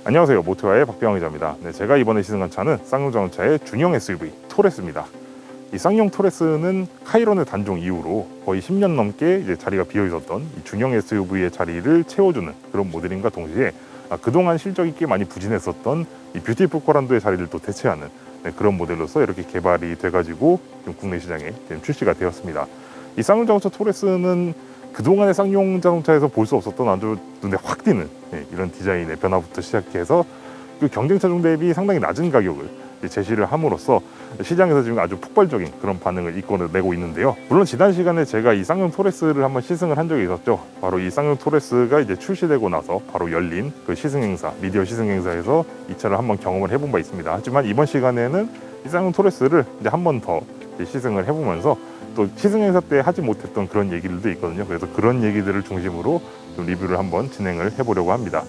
안녕하세요, 모토와의 박병환 기자입니다. 네, 제가 이번에 시승한 차는 쌍용자동차의 중형 SUV 토레스입니다. 이 쌍용 토레스는 카이런의 단종 이후로 거의 10년 넘게 이제 자리가 비어 있었던 이 중형 SUV의 자리를 채워주는 그런 모델인가 동시에 그동안 실적이 꽤 많이 부진했었던 이 뷰티풀 코란도의 자리를 또 대체하는 그런 모델로서 이렇게 개발이 돼가지고 좀 국내 시장에 출시가 되었습니다. 이 쌍용자동차 토레스는 그동안의 쌍용 자동차에서 볼 수 없었던 아주 눈에 확 띄는 이런 디자인의 변화부터 시작해서 그 경쟁차 중 대비 상당히 낮은 가격을 제시를 함으로써 시장에서 지금 아주 폭발적인 그런 반응을 이끌어내고 있는데요. 물론 지난 시간에 제가 이 쌍용 토레스를 한번 시승을 한 적이 있었죠. 바로 이 쌍용 토레스가 이제 출시되고 나서 바로 열린 그 시승 행사, 미디어 시승 행사에서 이 차를 한번 경험을 해본 바 있습니다. 하지만 이번 시간에는 이 쌍용 토레스를 이제 한 번 더 시승을 해보면서 또 시승 행사 때 하지 못했던 그런 얘기들도 있거든요. 그래서 그런 얘기들을 중심으로 좀 리뷰를 한번 진행을 해보려고 합니다.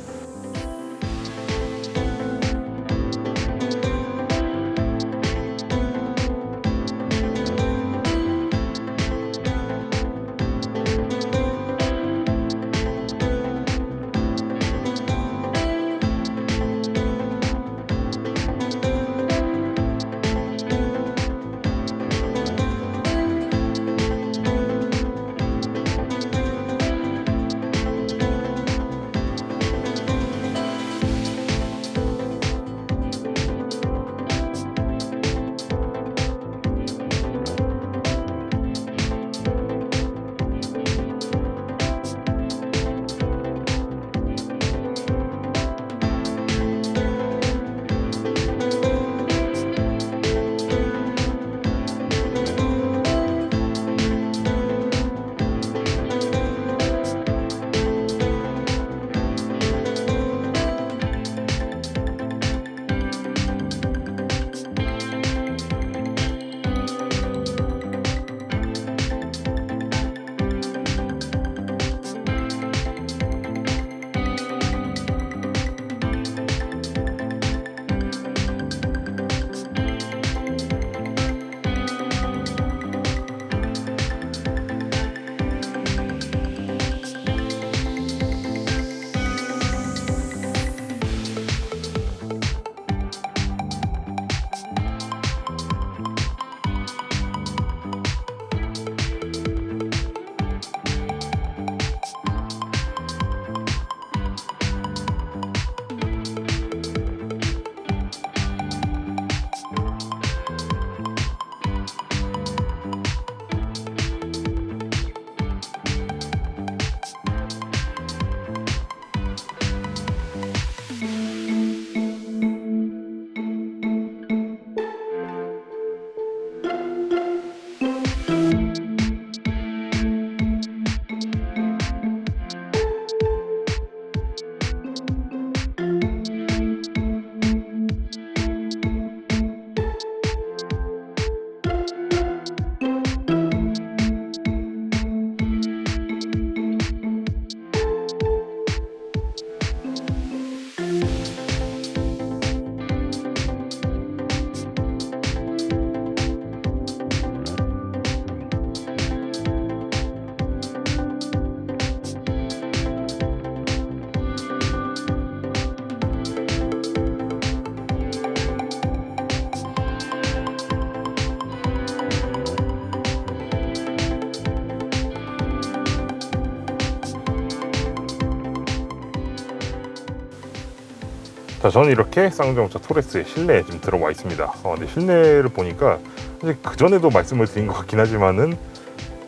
자, 저는 이렇게 쌍용자동차 토레스의 실내에 지금 들어와 있습니다. 근데 실내를 보니까 사실 그전에도 말씀을 드린 것 같긴 하지만은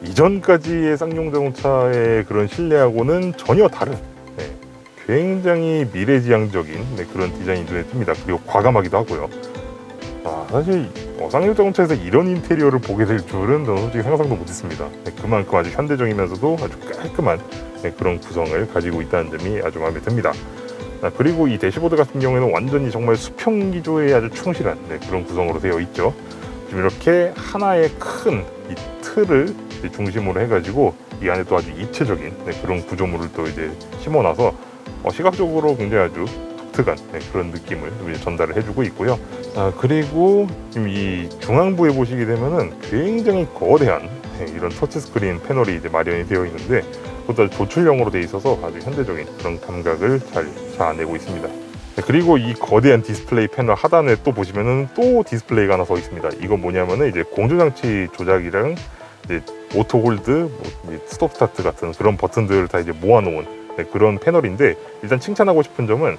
이전까지의 쌍용자동차의 그런 실내하고는 전혀 다른 굉장히 미래지향적인 그런 디자인이 눈에 띕니다. 그리고 과감하기도 하고요. 사실 쌍용자동차에서 이런 인테리어를 보게 될 줄은 저는 솔직히 상상도 못했습니다. 그만큼 아주 현대적이면서도 아주 깔끔한 그런 구성을 가지고 있다는 점이 아주 마음에 듭니다. 그리고 이 대시보드 같은 경우에는 완전히 정말 수평 기조에 아주 충실한 그런 구성으로 되어 있죠. 지금 이렇게 하나의 큰 이 틀을 중심으로 해가지고 이 안에 또 아주 입체적인 그런 구조물을 또 이제 심어놔서 시각적으로 굉장히 아주 독특한 그런 느낌을 전달을 해주고 있고요. 그리고 지금 이 중앙부에 보시게 되면은 굉장히 거대한 이런 터치스크린 패널이 이제 마련이 되어 있는데 그것도 아주 도출형으로 되어 있어서 아주 현대적인 그런 감각을 잘 자아내고 있습니다. 네, 그리고 이 거대한 디스플레이 패널 하단에 또 보시면은 또 디스플레이가 하나 서 있습니다. 이건 뭐냐면은 이제 공조장치 조작이랑 이제 오토 홀드, 뭐 스톱 스타트 같은 그런 버튼들을 다 이제 모아놓은 네, 그런 패널인데, 일단 칭찬하고 싶은 점은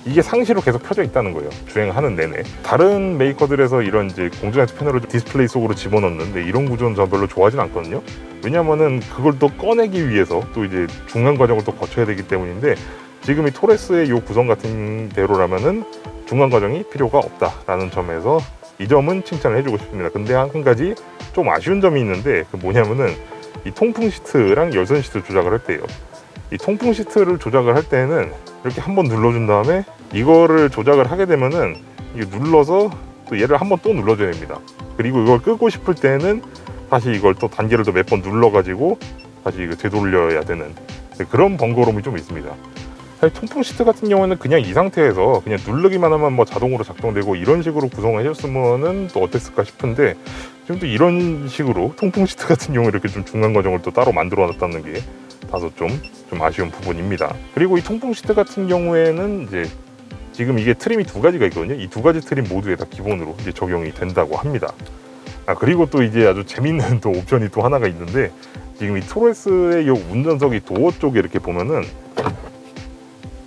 이게 상시로 계속 켜져 있다는 거예요. 주행하는 내내. 다른 메이커들에서 이런 이제 공조장치 패널을 디스플레이 속으로 집어넣는데 이런 구조는 저는 별로 좋아하진 않거든요. 왜냐면은 그걸 또 꺼내기 위해서 또 이제 중간 과정을 또 거쳐야 되기 때문인데, 지금 이 토레스의 이 구성 같은 대로라면은 중간 과정이 필요가 없다라는 점에서 이 점은 칭찬을 해주고 싶습니다. 근데 한 가지 좀 아쉬운 점이 있는데, 그 뭐냐면은 이 통풍 시트랑 열선 시트 조작을 할 때요. 이 통풍 시트를 조작을 할 때는 이렇게 한번 눌러준 다음에 이거를 조작을 하게 되면은 이게 눌러서 또 얘를 한번 또 눌러줘야 됩니다. 그리고 이걸 끄고 싶을 때는 다시 이걸 또 단계를 또 몇 번 눌러가지고 다시 이거 되돌려야 되는 그런 번거로움이 좀 있습니다. 사실 통풍 시트 같은 경우는 그냥 이 상태에서 그냥 누르기만 하면 뭐 자동으로 작동되고 이런 식으로 구성을 해줬으면은 또 어땠을까 싶은데, 지금 또 이런 식으로 통풍 시트 같은 경우 이렇게 좀 중간 과정을 또 따로 만들어 놨다는 게 다소 좀 아쉬운 부분입니다. 그리고 이 통풍 시트 같은 경우에는 이제 지금 이게 트림이 두 가지가 있거든요. 이 두 가지 트림 모두에 다 기본으로 이제 적용이 된다고 합니다. 그리고 또 이제 아주 재밌는 또 옵션이 또 하나가 있는데, 지금 이 토레스의 이 운전석이 도어 쪽에 이렇게 보면은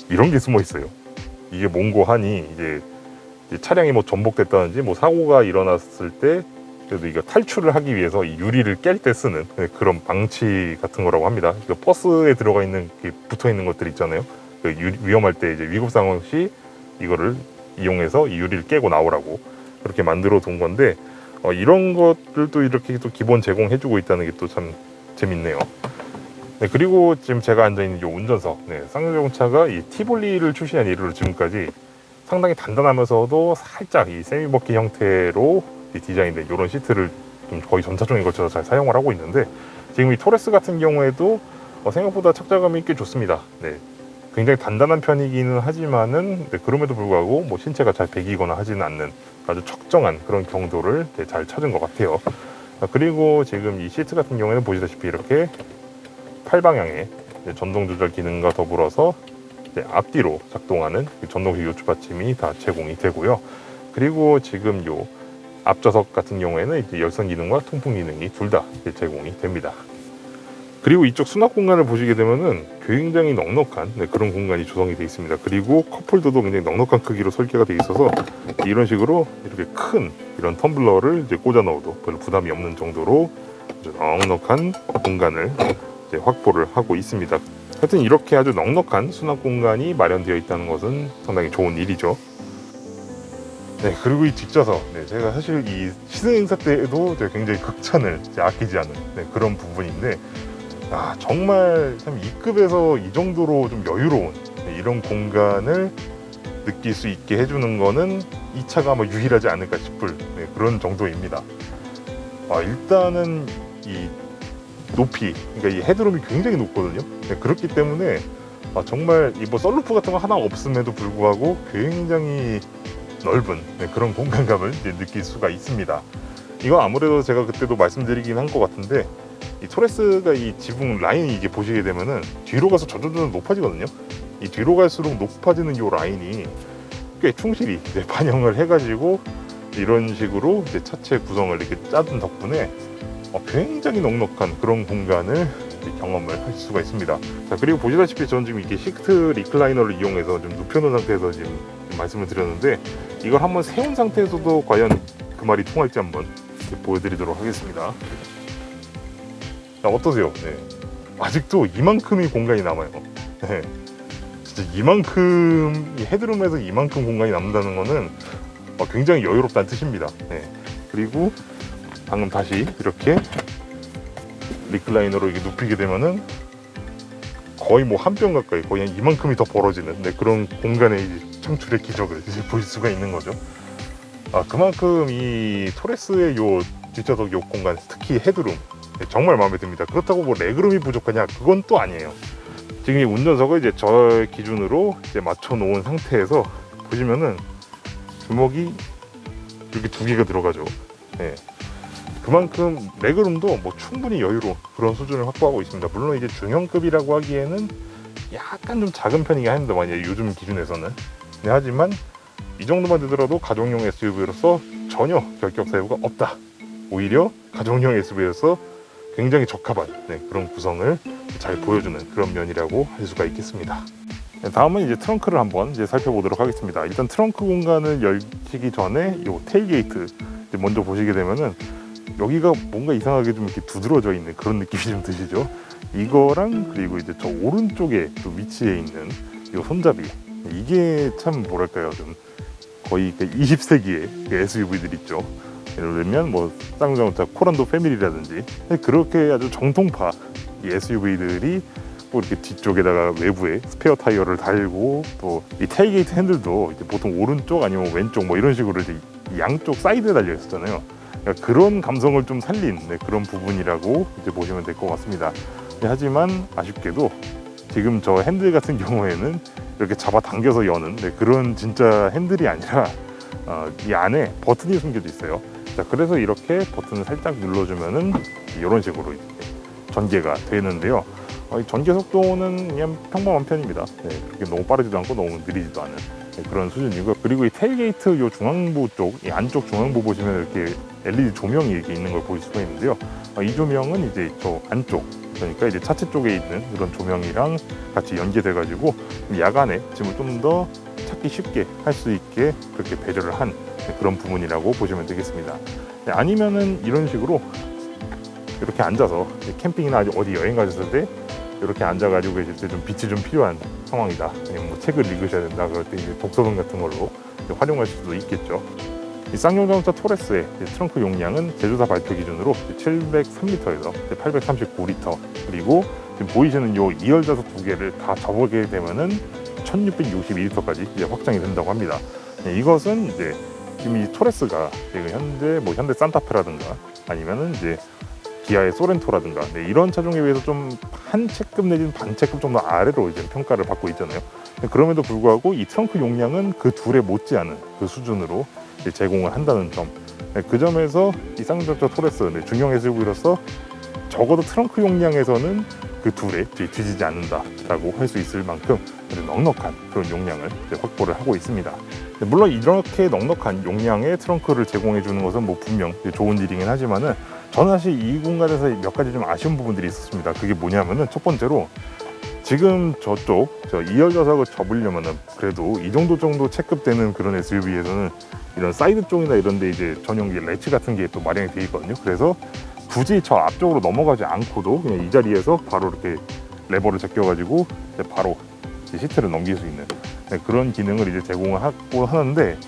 이런 게 숨어 있어요. 이게 뭔고 하니 이제 차량이 뭐 전복됐다든지 뭐 사고가 일어났을 때 그래도 이거 탈출을 하기 위해서 이 유리를 깰 때 쓰는 그런 방치 같은 거라고 합니다. 그 버스에 들어가 있는 붙어 있는 것들 있잖아요. 그 위험할 때 이제 위급 상황 시 이거를 이용해서 이 유리를 깨고 나오라고 그렇게 만들어 둔 건데, 이런 것들도 이렇게 또 기본 제공해주고 있다는 게 또 참 재밌네요. 네, 그리고 지금 제가 앉아있는 이 운전석, 쌍용자동차가 이 티볼리를 출시한 이후로 지금까지 상당히 단단하면서도 살짝 이 세미버키 형태로 디자인된 이런 시트를 좀 거의 전차종에 걸쳐서 잘 사용을 하고 있는데, 지금 이 토레스 같은 경우에도 생각보다 착자감이 꽤 좋습니다. 네, 굉장히 단단한 편이기는 하지만은 그럼에도 불구하고 뭐 신체가 잘 배기거나 하지는 않는 아주 적정한 그런 경도를 잘 찾은 것 같아요. 그리고 지금 이 시트 같은 경우에는 보시다시피 이렇게 팔방향에 전동 조절 기능과 더불어서 앞뒤로 작동하는 전동식 요추 받침이 다 제공이 되고요. 그리고 지금 요 앞좌석 같은 경우에는 이제 열선 기능과 통풍 기능이 둘 다 제공이 됩니다. 그리고 이쪽 수납 공간을 보시게 되면은 굉장히 넉넉한 그런 공간이 조성이 되어 있습니다. 그리고 컵홀더도 굉장히 넉넉한 크기로 설계가 되어 있어서 이런 식으로 이렇게 큰 이런 텀블러를 이제 꽂아 넣어도 별로 부담이 없는 정도로 넉넉한 공간을 이제 확보를 하고 있습니다. 하여튼 이렇게 아주 넉넉한 수납 공간이 마련되어 있다는 것은 상당히 좋은 일이죠. 네, 그리고 이 뒷좌석, 제가 사실 이 시승 행사 때에도 굉장히 극찬을 아끼지 않은 그런 부분인데, 정말 참 이 급에서 이 정도로 좀 여유로운 이런 공간을 느낄 수 있게 해주는 거는 이 차가 아마 유일하지 않을까 싶을 그런 정도입니다. 일단은 이 높이, 그러니까 이 헤드룸이 굉장히 높거든요. 그렇기 때문에 정말 이 뭐 썬루프 같은 거 하나 없음에도 불구하고 굉장히 넓은 그런 공간감을 느낄 수가 있습니다. 이건 아무래도 제가 그때도 말씀드리긴 한 것 같은데, 이 토레스가 이 지붕 라인이 이게 보시게 되면은 뒤로 가서 점점 높아지거든요. 이 뒤로 갈수록 높아지는 이 라인이 꽤 충실히 반영을 해가지고 이런 식으로 차체 구성을 이렇게 짜둔 덕분에 굉장히 넉넉한 그런 공간을 경험을 할 수가 있습니다. 자, 그리고 보시다시피 저는 지금 이렇게 시트 리클라이너를 이용해서 좀 눕혀놓은 상태에서 지금 말씀을 드렸는데, 이걸 한번 세운 상태에서도 과연 그 말이 통할지 한번 보여드리도록 하겠습니다. 자, 어떠세요? 아직도 이만큼의 공간이 남아요. 진짜 이만큼, 이 헤드룸에서 이만큼 공간이 남는다는 거는 굉장히 여유롭다는 뜻입니다. 그리고 방금 다시 이렇게 리클라이너로 이렇게 눕히게 되면은 거의 뭐 한 뼘 가까이, 거의 한 이만큼이 더 벌어지는 그런 공간의 창출의 기적을 이제 볼 수가 있는 거죠. 그만큼 이 토레스의 요 뒷좌석 요 공간, 특히 헤드룸 정말 마음에 듭니다. 그렇다고 뭐 레그룸이 부족하냐, 그건 또 아니에요. 지금 이 운전석을 이제 저 기준으로 이제 맞춰 놓은 상태에서 보시면은 주먹이 이렇게 두 개가 들어가죠. 그만큼 레그룸도 뭐 충분히 여유로운 그런 수준을 확보하고 있습니다. 물론 이제 중형급이라고 하기에는 약간 좀 작은 편이긴 합니다. 만약에 요즘 기준에서는. 네, 하지만 이 정도만 되더라도 가정용 SUV로서 전혀 결격 사유가 없다. 오히려 가정용 SUV로서 굉장히 적합한 그런 구성을 잘 보여주는 그런 면이라고 할 수가 있겠습니다. 네, 다음은 이제 트렁크를 한번 살펴보도록 하겠습니다. 일단 트렁크 공간을 열기 전에 이 테일게이트 먼저 보시게 되면은 여기가 뭔가 이상하게 좀 이렇게 두드러져 있는 그런 느낌이 좀 드시죠? 이거랑 그리고 이제 저 오른쪽에 또 위치해 있는 이 손잡이, 이게 참 뭐랄까요, 좀 거의 20세기의 SUV들 있죠. 예를 들면 뭐 쌍용자동차 코란도 패밀리라든지 그렇게 아주 정통파 이 SUV들이 뭐 이렇게 뒤쪽에다가 외부에 스페어 타이어를 달고 또 이 테일게이트 핸들도 이제 보통 오른쪽 아니면 왼쪽 뭐 이런 식으로 이제 양쪽 사이드에 달려 있었잖아요. 그러니까 그런 감성을 좀 살린 그런 부분이라고 이제 보시면 될 것 같습니다. 하지만 아쉽게도 지금 저 핸들 같은 경우에는 이렇게 잡아당겨서 여는 그런 진짜 핸들이 아니라 이 안에 버튼이 숨겨져 있어요. 자, 그래서 이렇게 버튼을 살짝 눌러주면은 이런 식으로 이제 전개가 되는데요. 이 전개 속도는 그냥 평범한 편입니다. 그렇게 너무 빠르지도 않고 너무 느리지도 않은 그런 수준이고요. 그리고 이 테일게이트 요 중앙부 쪽, 이 안쪽 중앙부 보시면 이렇게 LED 조명이 이렇게 있는 걸 보실 수가 있는데요. 이 조명은 이제 저 안쪽, 그러니까 이제 차체 쪽에 있는 그런 조명이랑 같이 연계돼가지고 야간에 짐을 좀 더 찾기 쉽게 할 수 있게 그렇게 배려를 한 그런 부분이라고 보시면 되겠습니다. 아니면은 이런 식으로 이렇게 앉아서 캠핑이나 어디 여행 가셨을 때 이렇게 앉아가지고 계실 때 좀 빛이 좀 필요한 상황이다. 뭐 책을 읽으셔야 된다. 그럴 때 이제 독서등 같은 걸로 활용하실 수도 있겠죠. 이 쌍용자동차 토레스의 트렁크 용량은 제조사 발표 기준으로 703리터에서 839리터, 그리고 지금 보이시는 요 2열 좌석 두 개를 다 접어보게 되면은 1662리터까지 확장이 된다고 합니다. 이것은 이제 지금 이 토레스가 지금 현대 산타페라든가 아니면은 이제 기아의 소렌토라든가 이런 차종에 비해서 좀 한 체급 내지는 반 체급 정도 아래로 이제 평가를 받고 있잖아요. 그럼에도 불구하고 이 트렁크 용량은 그 둘에 못지않은 그 수준으로 제공을 한다는 점, 그 점에서 이 쌍용자동차 토레스 중형 SUV로서 적어도 트렁크 용량에서는 그 둘에 뒤지지 않는다라고 할 수 있을 만큼 넉넉한 그런 용량을 확보를 하고 있습니다. 물론 이렇게 넉넉한 용량의 트렁크를 제공해 주는 것은 뭐 분명 좋은 일이긴 하지만은 저는 사실 이 공간에서 몇 가지 좀 아쉬운 부분들이 있었습니다. 그게 뭐냐면은 첫 번째로 지금 저쪽 2열 좌석을 접으려면은 그래도 이 정도 체급되는 그런 SUV에서는 이런 사이드 쪽이나 이런 데 이제 전용기 래치 같은 게 또 마련이 되어 있거든요. 그래서 굳이 저 앞쪽으로 넘어가지 않고도 그냥 이 자리에서 바로 이렇게 레버를 제껴가지고 바로 시트를 넘길 수 있는 그런 기능을 이제 제공을 하고 하는데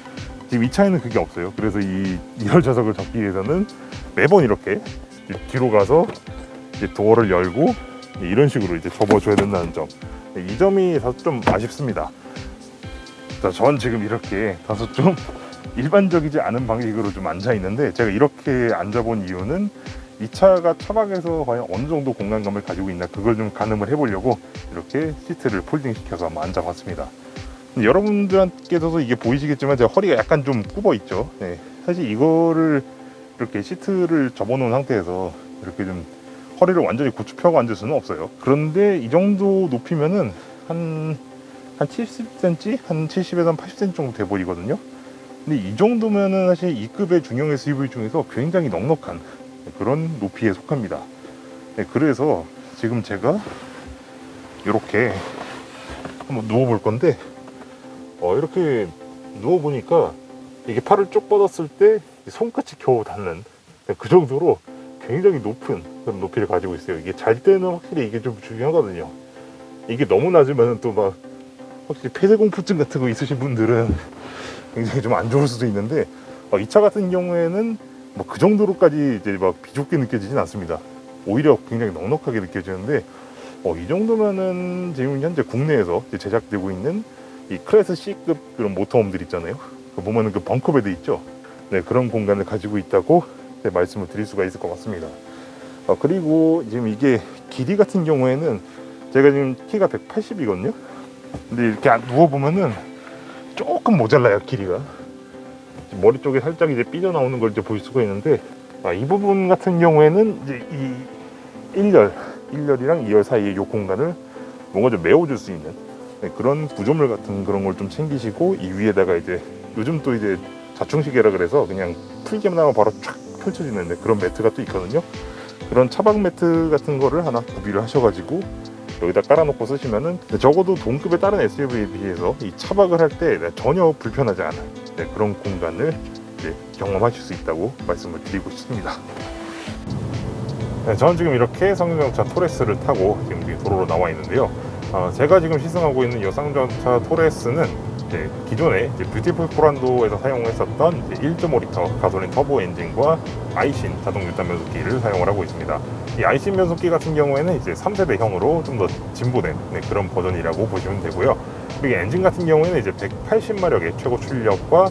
지금 이 차에는 그게 없어요. 그래서 이 2열 좌석을 접기 위해서는 매번 이렇게 뒤로 가서 이제 도어를 열고 이런 식으로 이제 접어줘야 된다는 점, 이 점이 다소 좀 아쉽습니다. 자, 전 지금 이렇게 다소 좀 일반적이지 않은 방식으로 좀 앉아 있는데, 제가 이렇게 앉아본 이유는 이 차가 차박에서 과연 어느 정도 공간감을 가지고 있나 그걸 좀 가늠을 해보려고 이렇게 시트를 폴딩 시켜서 한번 앉아봤습니다. 여러분들께서도 이게 보이시겠지만 제 허리가 약간 좀 굽어 있죠. 사실 이거를 이렇게 시트를 접어놓은 상태에서 이렇게 좀 허리를 완전히 고추 펴고 앉을 수는 없어요. 그런데 이 정도 높이면은 한 70cm? 한 70에서 80cm 정도 돼 보이거든요. 근데 이 정도면은 사실 이 급의 중형 SUV 중에서 굉장히 넉넉한 그런 높이에 속합니다. 그래서 지금 제가 이렇게 한번 누워볼 건데, 이렇게 누워보니까 이게 팔을 쭉 뻗었을 때 손끝이 겨우 닿는 그 정도로 굉장히 높은 그런 높이를 가지고 있어요. 이게 잘 때는 확실히 이게 좀 중요하거든요. 이게 너무 낮으면 또 막 확실히 폐쇄공포증 같은 거 있으신 분들은 굉장히 좀 안 좋을 수도 있는데, 이 차 같은 경우에는 뭐 그 정도로까지 이제 막 비좁게 느껴지진 않습니다. 오히려 굉장히 넉넉하게 느껴지는데, 이 정도면은 지금 현재 국내에서 제작되고 있는 이 클래스 C급 그런 모터홈들 있잖아요. 보면은 그 벙커베드 있죠. 그런 공간을 가지고 있다고 말씀을 드릴 수가 있을 것 같습니다. 그리고 지금 이게 길이 같은 경우에는 제가 지금 키가 180이거든요. 근데 이렇게 누워보면은 조금 모자라요, 길이가. 머리 쪽에 살짝 이제 삐져나오는 걸 이제 볼 수가 있는데, 이 부분 같은 경우에는 이제 이 1열이랑 2열 사이의 이 공간을 뭔가 좀 메워줄 수 있는 네, 그런 구조물 같은 그런 걸 좀 챙기시고, 이 위에다가 이제 요즘 또 이제 자충시계라 그래서 그냥 풀기만 하면 바로 쫙 펼쳐지는 그런 매트가 또 있거든요. 그런 차박 매트 같은 거를 하나 구비를 하셔가지고 여기다 깔아놓고 쓰시면은 적어도 동급의 다른 SUV에 비해서 이 차박을 할 때 전혀 불편하지 않은 그런 공간을 이제 경험하실 수 있다고 말씀을 드리고 싶습니다. 네, 저는 지금 이렇게 쌍용자동차 토레스를 타고 지금 도로로 나와 있는데요. 제가 지금 시승하고 있는 이 쌍용자동차 토레스는 기존에 뷰티풀 코란도에서 사용했었던 1.5L 가솔린 터보 엔진과 아이신 자동 6단 변속기를 사용을 하고 있습니다. 이 아이신 변속기 같은 경우에는 이제 3세대형으로 좀 더 진보된 그런 버전이라고 보시면 되고요. 그리고 엔진 같은 경우에는 이제 180마력의 최고 출력과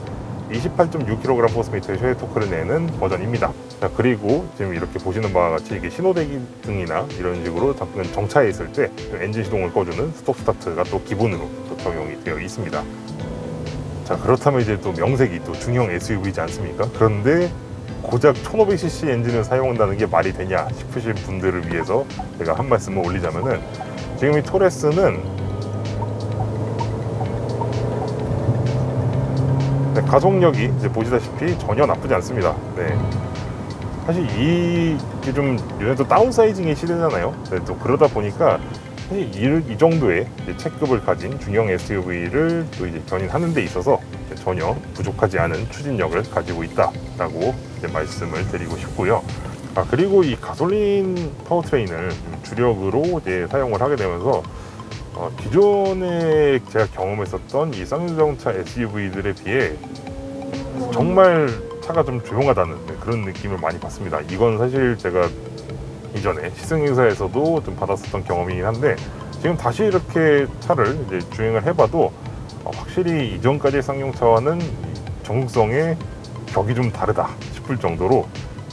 28.6kg 포스미터의 최대 토크를 내는 버전입니다. 자, 그리고 지금 이렇게 보시는 바와 같이 이게 신호대기 등이나 이런 식으로 정차해 있을 때 엔진 시동을 꺼주는 스톱 스타트가 또 기본으로 또 적용이 되어 있습니다. 자, 그렇다면 이제 또 명색이 또 중형 SUV이지 않습니까? 그런데 고작 1500cc 엔진을 사용한다는 게 말이 되냐 싶으실 분들을 위해서 제가 한 말씀을 올리자면은, 지금 이 토레스는 가속력이 이제 보시다시피 전혀 나쁘지 않습니다. 사실 이게 좀 요즘 또 다운사이징의 시대잖아요. 또 그러다 보니까 사실 이 정도의 체급을 가진 중형 SUV를 또 이제 견인하는 데 있어서 전혀 부족하지 않은 추진력을 가지고 있다라고 말씀을 드리고 싶고요. 그리고 이 가솔린 파워트레인을 주력으로 이제 사용을 하게 되면서 기존에 제가 경험했었던 이 쌍용자동차 SUV들에 비해 정말 차가 좀 조용하다는 그런 느낌을 많이 받습니다. 이건 사실 제가 이전에 시승행사에서도 좀 받았었던 경험이긴 한데, 지금 다시 이렇게 차를 이제 주행을 해봐도 확실히 이전까지의 쌍용차와는 정숙성의 격이 좀 다르다 싶을 정도로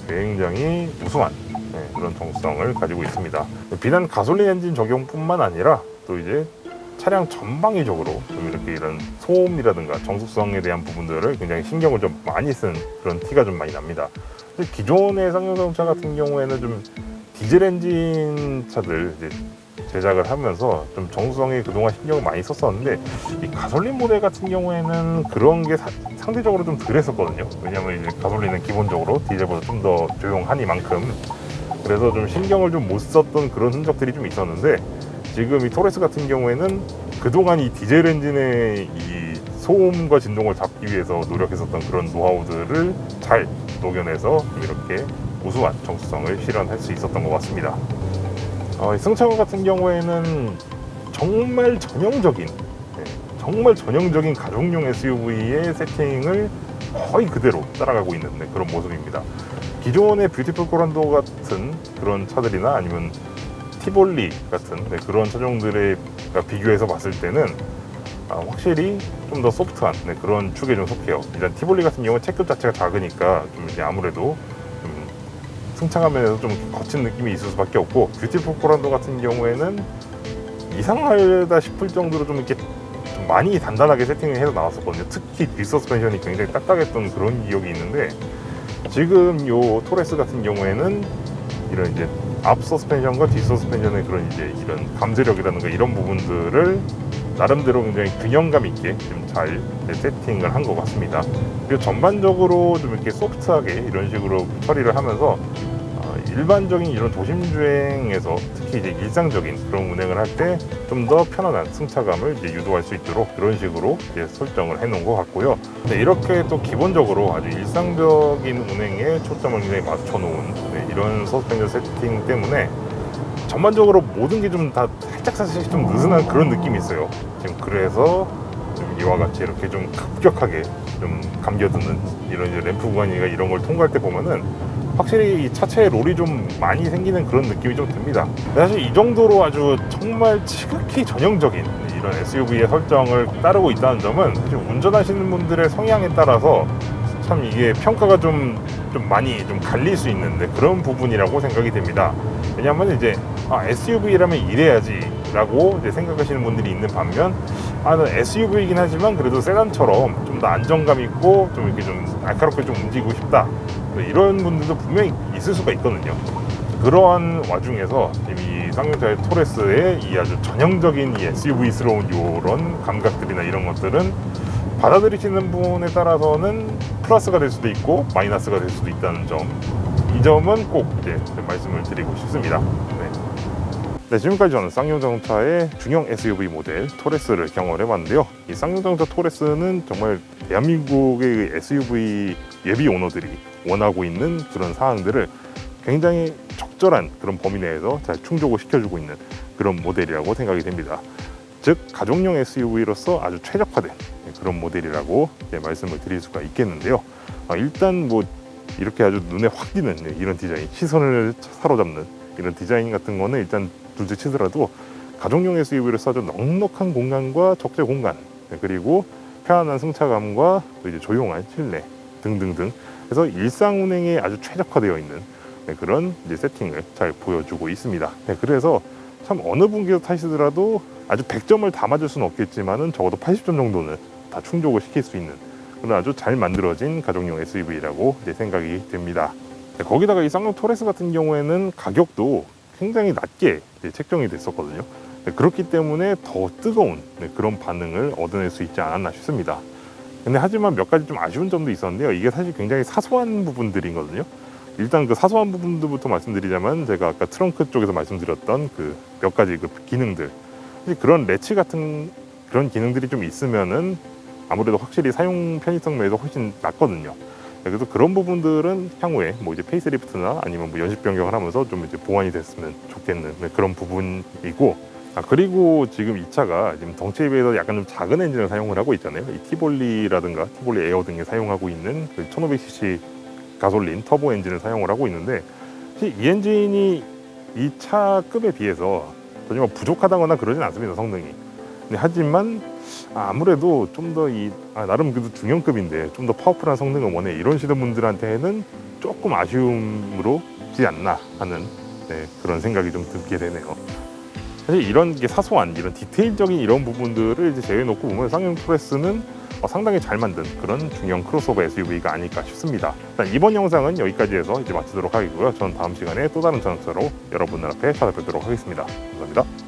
굉장히 우수한 그런 정숙성을 가지고 있습니다. 비단 가솔린 엔진 적용뿐만 아니라 또 이제 차량 전방위적으로 좀 이렇게 이런 소음이라든가 정숙성에 대한 부분들을 굉장히 신경을 좀 많이 쓴 그런 티가 좀 많이 납니다. 기존의 쌍용자동차 같은 경우에는 좀 디젤 엔진 차들 이제 제작을 하면서 좀 정숙성에 그동안 신경을 많이 썼었는데, 이 가솔린 모델 같은 경우에는 그런 게 상대적으로 좀 덜 했었거든요. 왜냐하면 이제 가솔린은 기본적으로 디젤보다 좀 더 조용하니만큼, 그래서 좀 신경을 좀 못 썼던 그런 흔적들이 좀 있었는데, 지금 이 토레스 같은 경우에는 그동안 이 디젤 엔진의 이 소음과 진동을 잡기 위해서 노력했었던 그런 노하우들을 잘 녹여내서 이렇게 우수한 정숙성을 실현할 수 있었던 것 같습니다. 승차감 같은 경우에는 정말 전형적인 가족용 SUV의 세팅을 거의 그대로 따라가고 있는 그런 모습입니다. 기존의 뷰티풀 코란도 같은 그런 차들이나 아니면 티볼리 같은 그런 차종들에 비교해서 봤을 때는 확실히 좀 더 소프트한 그런 축에 좀 속해요. 일단 티볼리 같은 경우는 체급 자체가 작으니까 좀 이제 아무래도 좀 승차감에서 좀 거친 느낌이 있을 수밖에 없고, 뷰티풀 코란도 같은 경우에는 이상하다 싶을 정도로 좀 이렇게 좀 많이 단단하게 세팅을 해서 나왔었거든요. 특히 뒷 서스펜션이 굉장히 딱딱했던 그런 기억이 있는데, 지금 요 토레스 같은 경우에는 이런 이제 앞 서스펜션과 뒷 서스펜션의 그런 이제 이런 감쇄력이라든가 이런 부분들을 나름대로 굉장히 균형감 있게 좀 잘 세팅을 한 것 같습니다. 그리고 전반적으로 좀 이렇게 소프트하게 이런 식으로 처리를 하면서 일반적인 이런 도심 주행에서 특히 이제 일상적인 그런 운행을 할 때 좀 더 편안한 승차감을 이제 유도할 수 있도록 그런 식으로 이제 설정을 해 놓은 것 같고요. 근데 이렇게 또 기본적으로 아주 일상적인 운행에 초점을 굉장히 맞춰 놓은 이런 서스펜션 세팅 때문에 전반적으로 모든 게 좀 다 살짝 좀 느슨한 그런 느낌이 있어요. 지금 그래서 좀 이와 같이 이렇게 좀 급격하게 좀 감겨드는 이런 이제 램프 구간이나 이런 걸 통과할 때 보면은 확실히 이 차체에 롤이 좀 많이 생기는 그런 느낌이 좀 듭니다. 사실 이 정도로 아주 정말 지극히 전형적인 이런 SUV의 설정을 따르고 있다는 점은 사실 운전하시는 분들의 성향에 따라서 참 이게 평가가 좀 많이 좀 갈릴 수 있는 그런 부분이라고 생각이 됩니다. 왜냐하면 이제 SUV라면 이래야지 라고 이제 생각하시는 분들이 있는 반면, SUV이긴 하지만 그래도 세단처럼 좀 더 안정감 있고 좀 이렇게 좀 날카롭게 좀 움직이고 싶다, 이런 분들도 분명히 있을 수가 있거든요. 그러한 와중에서 이 쌍용차의 토레스의 이 아주 전형적인 이 SUV스러운 이런 감각들이나 이런 것들은 받아들이시는 분에 따라서는 플러스가 될 수도 있고 마이너스가 될 수도 있다는 점, 이 점은 꼭 이제 말씀을 드리고 싶습니다. 네, 지금까지 저는 쌍용자동차의 중형 SUV 모델 토레스를 경험을 해봤는데요. 이 쌍용자동차 토레스는 정말 대한민국의 SUV 예비 오너들이 원하고 있는 그런 사항들을 굉장히 적절한 그런 범위 내에서 잘 충족을 시켜주고 있는 그런 모델이라고 생각이 됩니다. 즉 가족용 SUV로서 아주 최적화된 그런 모델이라고 말씀을 드릴 수가 있겠는데요. 일단 뭐 이렇게 아주 눈에 확 띄는 이런 디자인, 시선을 사로잡는 이런 디자인 같은 거는 일단 둘째 치더라도 가족용 SUV로서 아주 넉넉한 공간과 적재 공간, 그리고 편안한 승차감과 또 이제 조용한 실내 등등등 해서 일상 운행에 아주 최적화되어 있는 그런 이제 세팅을 잘 보여주고 있습니다. 그래서 참 어느 분께서 타시더라도 아주 100점을 다 맞을 수는 없겠지만은 적어도 80점 정도는 다 충족을 시킬 수 있는 그런 아주 잘 만들어진 가족용 SUV라고 생각이 됩니다. 거기다가 이 쌍용 토레스 같은 경우에는 가격도 굉장히 낮게 책정이 됐었거든요. 그렇기 때문에 더 뜨거운 그런 반응을 얻어낼 수 있지 않았나 싶습니다. 근데 하지만 몇 가지 좀 아쉬운 점도 있었는데요. 이게 사실 굉장히 사소한 부분들이거든요. 일단 그 사소한 부분들부터 말씀드리자면, 제가 아까 트렁크 쪽에서 말씀드렸던 그 몇 가지 그 기능들, 그런 레치 같은 그런 기능들이 좀 있으면은 아무래도 확실히 사용 편의성 면에서 훨씬 낫거든요. 그래서 그런 부분들은 향후에 뭐 이제 페이스리프트나 아니면 뭐 연식 변경을 하면서 좀 이제 보완이 됐으면 좋겠는 그런 부분이고, 그리고 지금 이 차가 지금 덩치에 비해서 약간 좀 작은 엔진을 사용을 하고 있잖아요. 이 티볼리라든가 티볼리 에어 등에 사용하고 있는 그 1500cc 가솔린 터보 엔진을 사용을 하고 있는데, 사실 이 엔진이 이 차 급에 비해서 전혀 뭐 부족하다거나 그러진 않습니다, 성능이. 근데 하지만 아무래도 좀 더 나름 그래도 중형급인데 좀 더 파워풀한 성능을 원해 이러시는 분들한테는 조금 아쉬움으로 지 않나 하는 그런 생각이 좀 들게 되네요. 사실 이런 게 사소한 이런 디테일적인 이런 부분들을 이제 제외놓고 보면 쌍용 토레스는 상당히 잘 만든 그런 중형 크로스오버 SUV가 아닐까 싶습니다. 일단 이번 영상은 여기까지 해서 이제 마치도록 하겠고요. 저는 다음 시간에 또 다른 자동차로 여러분들 앞에 찾아뵙도록 하겠습니다. 감사합니다.